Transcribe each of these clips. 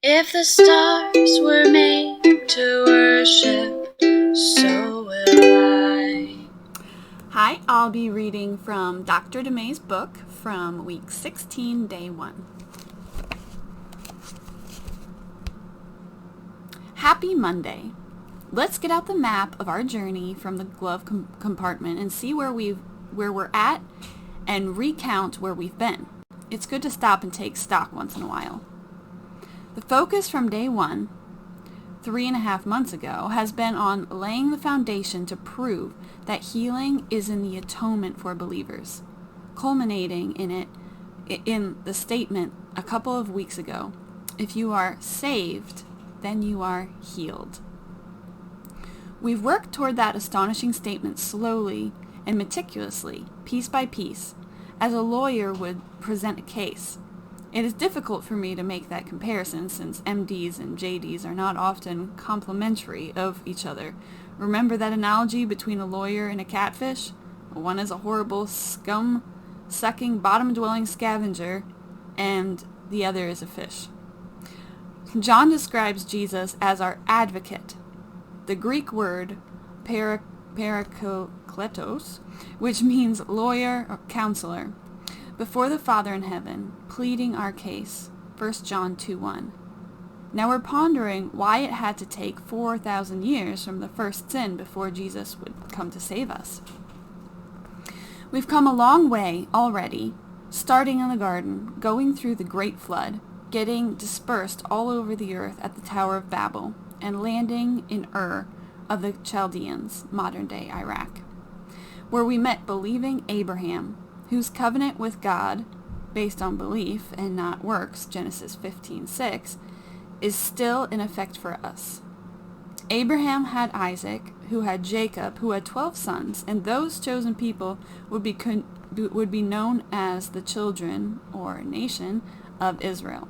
If the stars were made to worship, so will I. Hi, I'll be reading from Dr. DeMay's book from week 16, day 1. Happy Monday. Let's get out the map of our journey from the glove compartment and see where we're at and recount where we've been. It's good to stop and take stock once in a while. The focus from day 1, 3.5 months ago, has been on laying the foundation to prove that healing is in the atonement for believers, culminating in the statement a couple of weeks ago, if you are saved, then you are healed. We've worked toward that astonishing statement slowly and meticulously, piece by piece, as a lawyer would present a case. It is difficult for me to make that comparison since MDs and JDs are not often complementary of each other. Remember that analogy between a lawyer and a catfish? One is a horrible, scum-sucking, bottom-dwelling scavenger, and the other is a fish. John describes Jesus as our advocate. The Greek word parakletos, which means lawyer or counselor, before the Father in heaven, pleading our case. 1 John 2:1. Now we're pondering why it had to take 4,000 years from the first sin before Jesus would come to save us. We've come a long way already, starting in the garden, going through the great flood, getting dispersed all over the earth at the Tower of Babel, and landing in Ur of the Chaldeans, modern-day Iraq, where we met believing Abraham, whose covenant with God, based on belief and not works, Genesis 15:6, is still in effect for us. Abraham had Isaac, who had Jacob, who had 12 sons, and those chosen people would be known as the children, or nation, of Israel.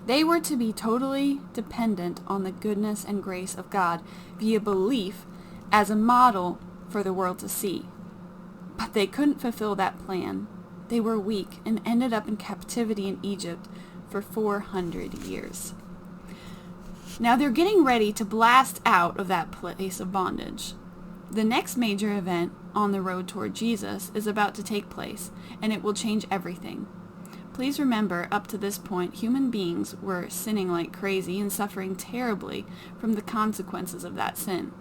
They were to be totally dependent on the goodness and grace of God via belief as a model for the world to see. But they couldn't fulfill that plan. They were weak and ended up in captivity in Egypt for 400 years. Now they're getting ready to blast out of that place of bondage. The next major event on the road toward Jesus is about to take place, and it will change everything. Please remember, up to this point, human beings were sinning like crazy and suffering terribly from the consequences of that sin.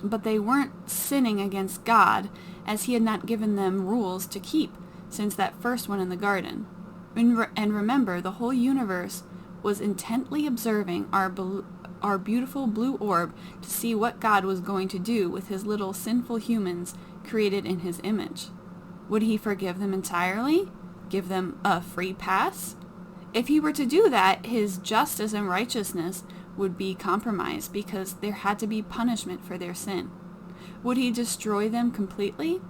But they weren't sinning against God, as he had not given them rules to keep since that first one in the garden. And remember, the whole universe was intently observing our beautiful blue orb to see what God was going to do with his little sinful humans created in his image. Would he forgive them entirely? Give them a free pass? If he were to do that, his justice and righteousness would be compromised because there had to be punishment for their sin. Would he destroy them completely?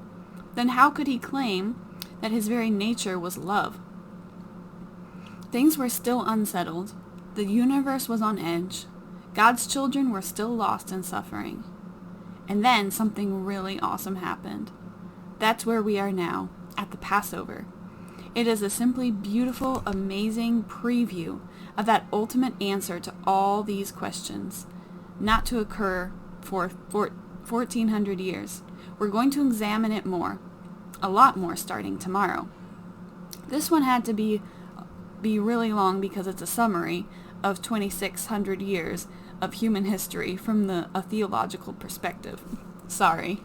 Then how could he claim that his very nature was love? Things were still unsettled. The universe was on edge. God's children were still lost and suffering. And then something really awesome happened. That's where we are now, at the Passover. It is a simply beautiful, amazing preview of that ultimate answer to all these questions, not to occur for 1,400 years. We're going to examine it more, a lot more, starting tomorrow. This one had to be really long because it's a summary of 2,600 years of human history from a theological perspective. Sorry.